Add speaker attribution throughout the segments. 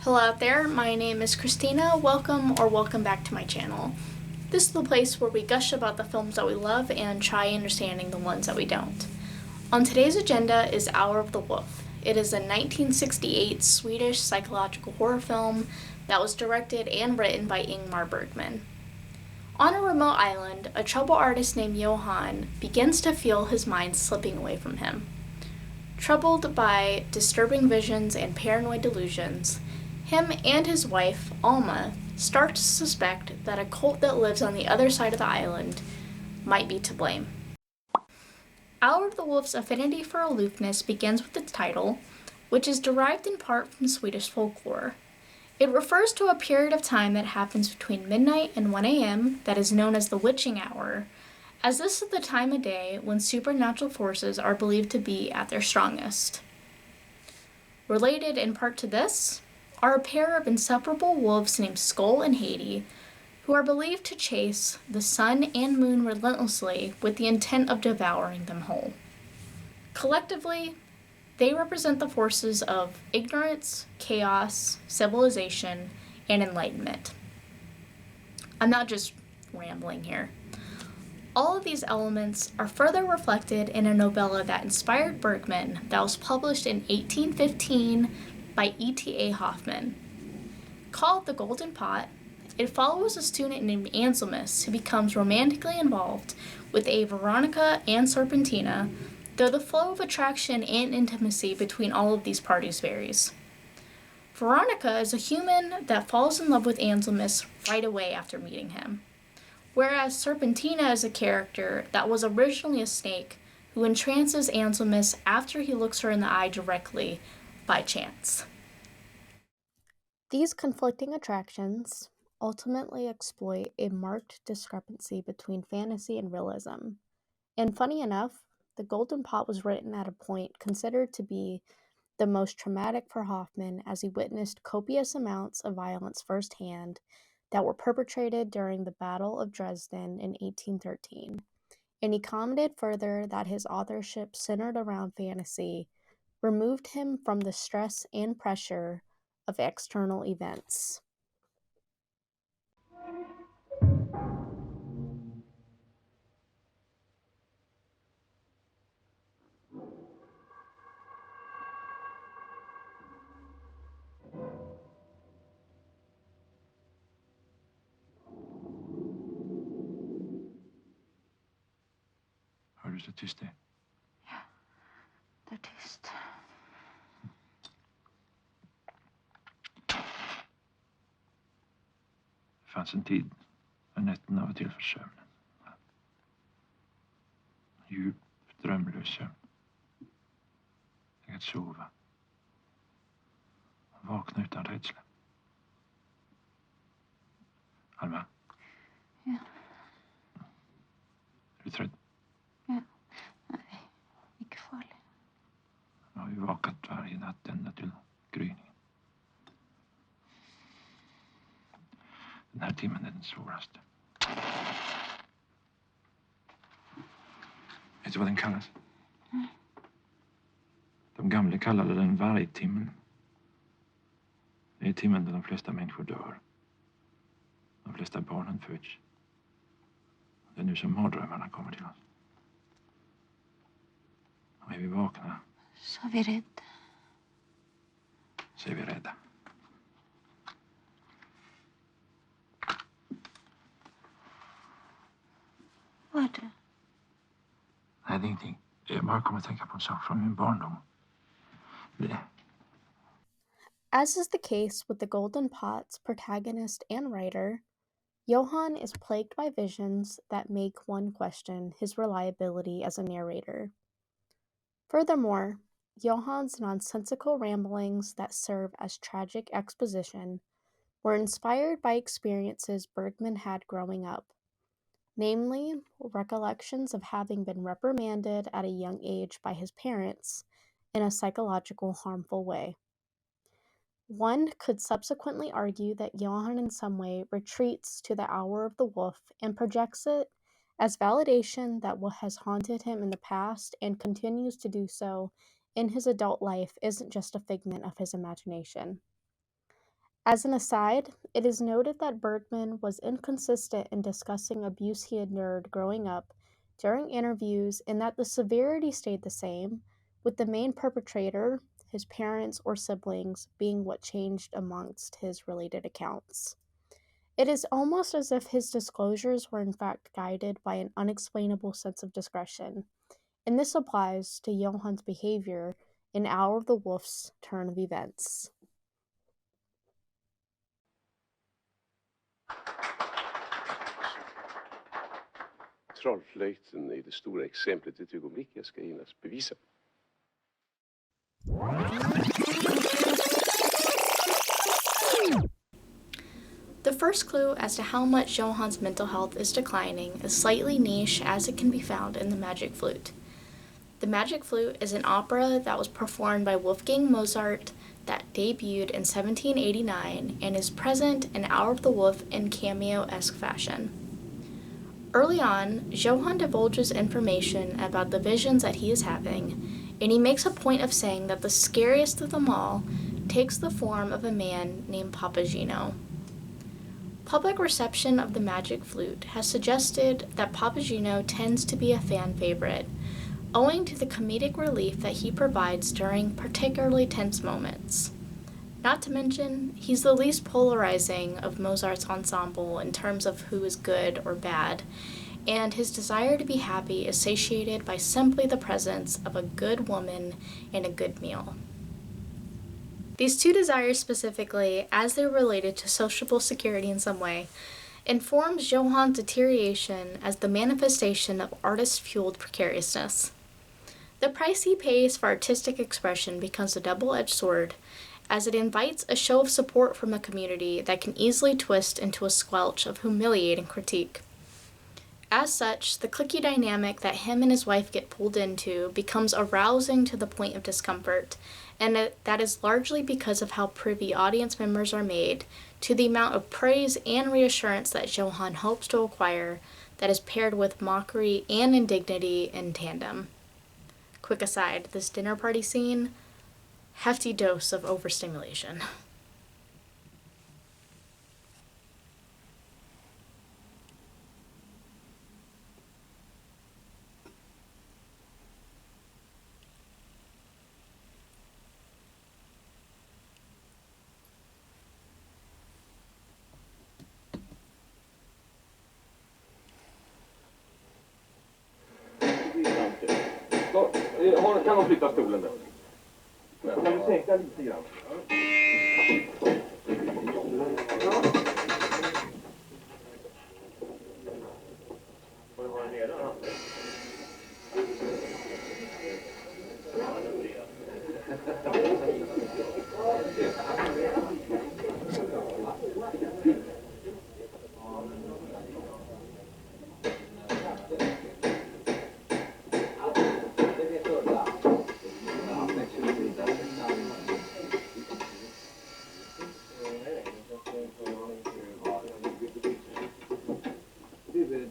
Speaker 1: Hello out there, my name is Christina. Welcome back to my channel. This is the place where we gush about the films that we love and try understanding the ones that we don't. On today's agenda is Hour of the Wolf. It is a 1968 Swedish psychological horror film that was directed and written by Ingmar Bergman. On a remote island, a trouble artist named Johan begins to feel his mind slipping away from him. Troubled by disturbing visions and paranoid delusions, him and his wife, Alma, start to suspect that a cult that lives on the other side of the island might be to blame. Hour of the Wolf's affinity for aloofness begins with its title, which is derived in part from Swedish folklore. It refers to a period of time that happens between midnight and 1 a.m. that is known as the witching hour, as this is the time of day when supernatural forces are believed to be at their strongest. Related in part to this are a pair of inseparable wolves named Skull and Haiti, who are believed to chase the sun and moon relentlessly with the intent of devouring them whole. Collectively, they represent the forces of ignorance, chaos, civilization, and enlightenment. I'm not just rambling here. All of these elements are further reflected in a novella that inspired Bergman that was published in 1815 by E.T.A. Hoffmann. Called The Golden Pot, it follows a student named Anselmus who becomes romantically involved with a Veronica and Serpentina, though the flow of attraction and intimacy between all of these parties varies. Veronica is a human that falls in love with Anselmus right away after meeting him, whereas Serpentina is a character that was originally a snake who entrances Anselmus after he looks her in the eye directly by chance. These conflicting attractions ultimately exploit a marked discrepancy between fantasy and realism. And funny enough, The Golden Pot was written at a point considered to be the most traumatic for Hoffmann, as he witnessed copious amounts of violence firsthand that were perpetrated during the Battle of Dresden in 1813. And he commented further that his authorship centered around fantasy removed him from the stress and pressure of external events.
Speaker 2: Hör du så tyst det?
Speaker 3: Ja, det är tyst.
Speaker 2: Det fanns en tid när nätterna var till för sömnen. Djup, drömlös sömn. Tänk att sova. Och vakna utan rädsla. Alma?
Speaker 3: Ja.
Speaker 2: Är du trött?
Speaker 3: Ja. Nej, inte farligt.
Speaker 2: Jag har ju vakat varje natt ända till gryningen. Den här timmen är den svåraste. Vet du vad den kallas?
Speaker 3: Mm.
Speaker 2: De gamla kallade den Vargtimmen. Det är timmen då de flesta människor dör. De flesta barnen föds. Det är nu som mardrömmarna kommer till oss. Och är vi vakna
Speaker 3: Så är vi rädda.
Speaker 2: så är vi rädda.
Speaker 3: Vad är det?
Speaker 2: Nej, det är ingenting. Jag bara kommer att tänka på en sak från min barndom. Det.
Speaker 1: As is the case with The Golden Pot's protagonist and writer, Johan is plagued by visions that make one question his reliability as a narrator. Furthermore, Johan's nonsensical ramblings that serve as tragic exposition were inspired by experiences Bergman had growing up, namely recollections of having been reprimanded at a young age by his parents in a psychological harmful way. One could subsequently argue that Johan in some way retreats to the Hour of the Wolf and projects it as validation that what has haunted him in the past and continues to do so in his adult life isn't just a figment of his imagination. As an aside, it is noted that Bergman was inconsistent in discussing abuse he endured growing up during interviews and that the severity stayed the same, with the main perpetrator, his parents or siblings, being what changed amongst his related accounts. It is almost as if his disclosures were in fact guided by an unexplainable sense of discretion, and this applies to Johann's behavior in Hour of the Wolf's turn of events.
Speaker 4: Trollflöjten är det stora exemplet, ett ögonblick jag ska hinnas bevisa.
Speaker 1: The first clue as to how much Johann's mental health is declining is slightly niche as it can be found in The Magic Flute. The Magic Flute is an opera that was performed by Wolfgang Mozart that debuted in 1789 and is present in Hour of the Wolf in cameo-esque fashion. Early on, Johann divulges information about the visions that he is having, and he makes a point of saying that the scariest of them all takes the form of a man named Papageno. Public reception of The Magic Flute has suggested that Papageno tends to be a fan favorite, owing to the comedic relief that he provides during particularly tense moments. Not to mention, he's the least polarizing of Mozart's ensemble in terms of who is good or bad, and his desire to be happy is satiated by simply the presence of a good woman and a good meal. These two desires specifically, as they're related to sociable security in some way, informs Johann's deterioration as the manifestation of artist-fueled precariousness. The price he pays for artistic expression becomes a double-edged sword, as it invites a show of support from the community that can easily twist into a squelch of humiliating critique. As such, the cliquey dynamic that him and his wife get pulled into becomes arousing to the point of discomfort, and that is largely because of how privy audience members are made to the amount of praise and reassurance that Johann hopes to acquire that is paired with mockery and indignity in tandem. Quick aside, this dinner party scene, hefty dose of overstimulation.
Speaker 4: Kan man flytta stolen där? Kan du sänka lite grann? Får du vara nere då?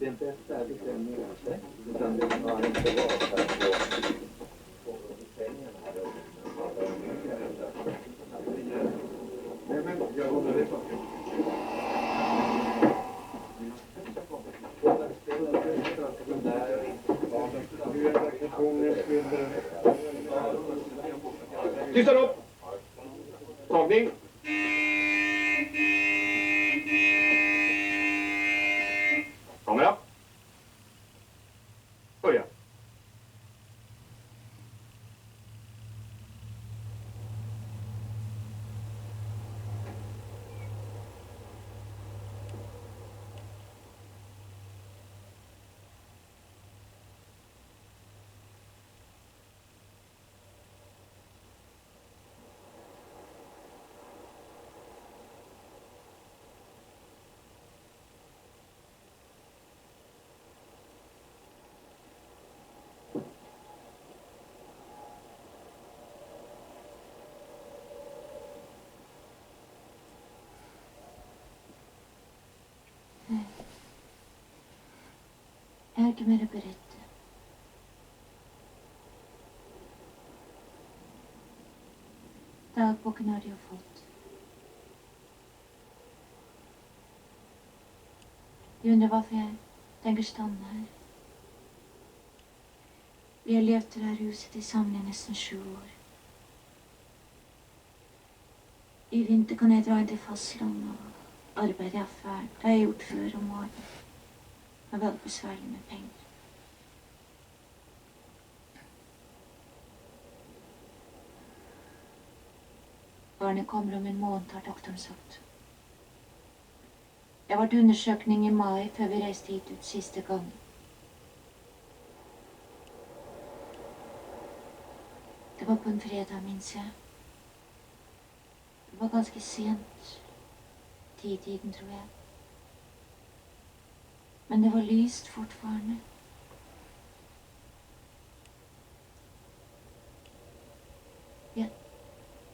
Speaker 4: Den bästa bestämningen utan det var inte Tysta upp! Tagning! Kamera! Börja!
Speaker 3: Ingmar berätta. Dagboken har jag fått. Jag undrar varför jag tänker stanna här. Vi har levt i det här huset i samling nästan 20 år. I vinter kan jag dra in till fastland och arbeta i affär. Det har jag gjort förr om året. Jag är väldigt besvärlig med pengar. Barnen kommer om en månad, har doktorn sagt. Jag var till undersökning i maj för vi reste hit ut sista gången. Det var på en fredag, minns jag. Det var ganska sent. 10-tiden, tror jag. Men det var lyst fortfarande.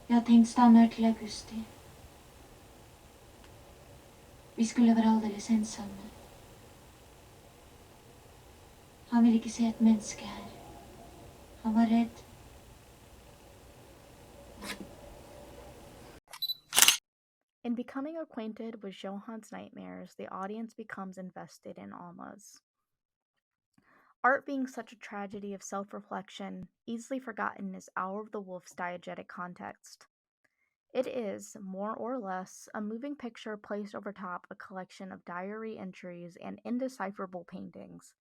Speaker 3: Jag har tänkt stanna här till augusti. Vi skulle vara alldeles ensamma. Han ville inte se ett människa här. Han var rädd.
Speaker 1: In becoming acquainted with Johan's nightmares, the audience becomes invested in Alma's. Art being such a tragedy of self-reflection, easily forgotten is Hour of the Wolf's diegetic context. It is, more or less, a moving picture placed over top a collection of diary entries and indecipherable paintings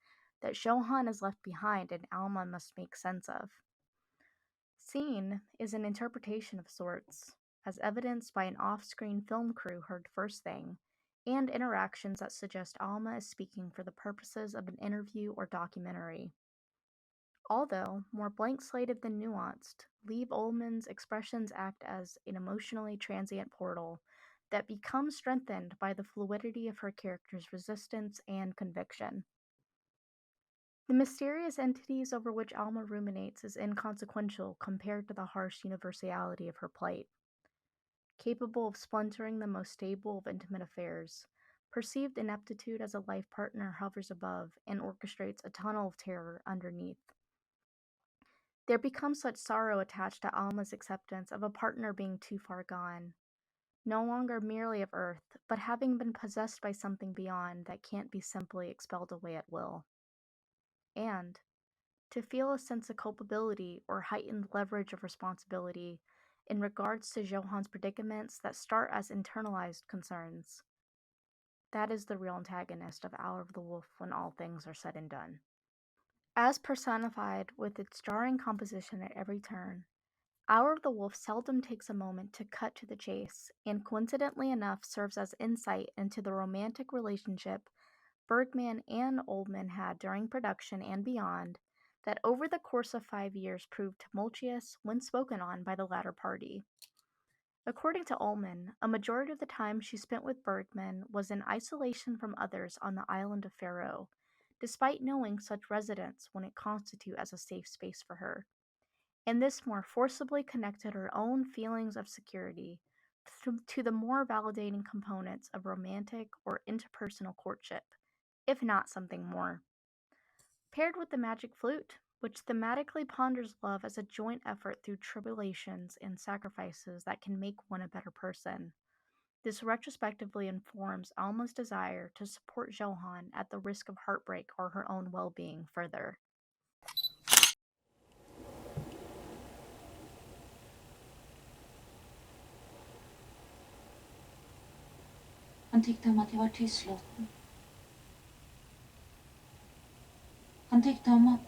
Speaker 1: that Johan has left behind and Alma must make sense of. Scene is an interpretation of sorts, as evidenced by an off-screen film crew heard first thing, and interactions that suggest Alma is speaking for the purposes of an interview or documentary. Although more blank-slated than nuanced, Liv Ullmann's expressions act as an emotionally transient portal that becomes strengthened by the fluidity of her character's resistance and conviction. The mysterious entities over which Alma ruminates is inconsequential compared to the harsh universality of her plight. Capable of splintering the most stable of intimate affairs, perceived ineptitude as a life partner hovers above and orchestrates a tunnel of terror underneath. There becomes such sorrow attached to Alma's acceptance of a partner being too far gone, no longer merely of earth, but having been possessed by something beyond that can't be simply expelled away at will. And to feel a sense of culpability or heightened leverage of responsibility in regards to Johan's predicaments that start as internalized concerns. That is the real antagonist of Hour of the Wolf when all things are said and done. As personified with its jarring composition at every turn, Hour of the Wolf seldom takes a moment to cut to the chase, and coincidentally enough serves as insight into the romantic relationship Bergman and Ullmann had during production and beyond, that over the course of 5 years proved tumultuous when spoken on by the latter party. According to Ullmann, a majority of the time she spent with Bergman was in isolation from others on the island of Faroe, despite knowing such residence wouldn't constitute as a safe space for her. And this more forcibly connected her own feelings of security to the more validating components of romantic or interpersonal courtship, if not something more. Paired with the magic flute, which thematically ponders love as a joint effort through tribulations and sacrifices that can make one a better person. This retrospectively informs Alma's desire to support Johan at the risk of heartbreak or her own well-being further.
Speaker 3: Han tyckte om att jag var tystlåten. Han tyckte om att...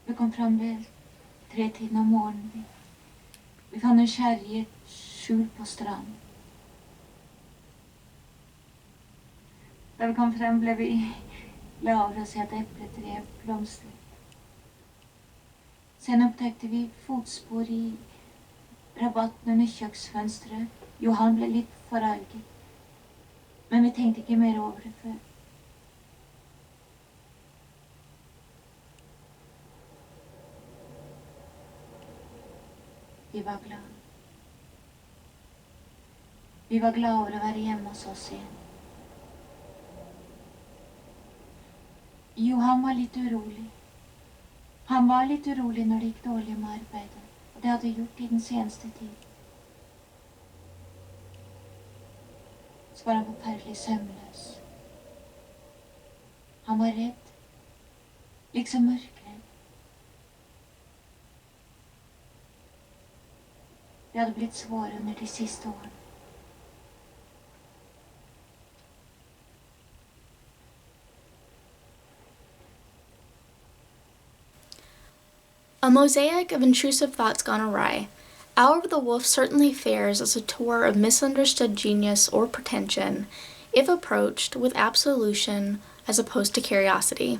Speaker 3: Vi kom fram vid 3-tiden om morgonen. Vi fann en kärr i ett skjul på strand. När vi kom fram blev vi glada och se att äppleträd blomstrade. Sen upptäckte vi fotspår i rabatten i köksfönstret. Johan blev lite förargad. Men vi tänkte inte mer över det för. Vi var glada. Vi var glada över att vara hemma hos oss igen. Johan var lite orolig. Han var lite orolig när det gick dåligt med arbetet. Och det hade gjort i den senaste tid. Så var han förfärligt sömnlös. Han var rädd. Liksom mörkrädd. Det hade blivit svårare under de sista åren.
Speaker 1: A mosaic of intrusive thoughts gone awry, Hour of the Wolf certainly fares as a tour of misunderstood genius or pretension, if approached with absolution as opposed to curiosity.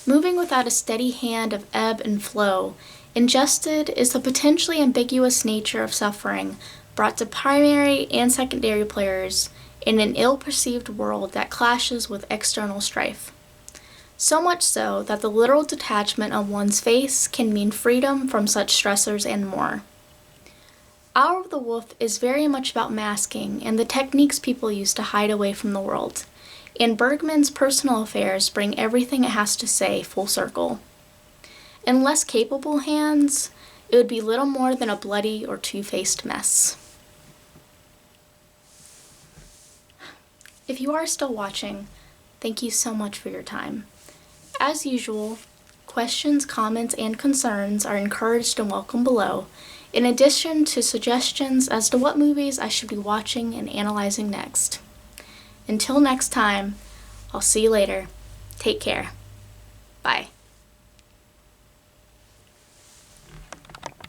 Speaker 1: Moving without a steady hand of ebb and flow, ingested is the potentially ambiguous nature of suffering brought to primary and secondary players in an ill-perceived world that clashes with external strife. So much so that the literal detachment of one's face can mean freedom from such stressors and more. Hour of the Wolf is very much about masking and the techniques people use to hide away from the world, and Bergman's personal affairs bring everything it has to say full circle. In less capable hands, it would be little more than a bloody or two-faced mess. If you are still watching, thank you so much for your time. As usual, questions, comments, and concerns are encouraged and welcome below, in addition to suggestions as to what movies I should be watching and analyzing next. Until next time, I'll see you later. Take care. Bye.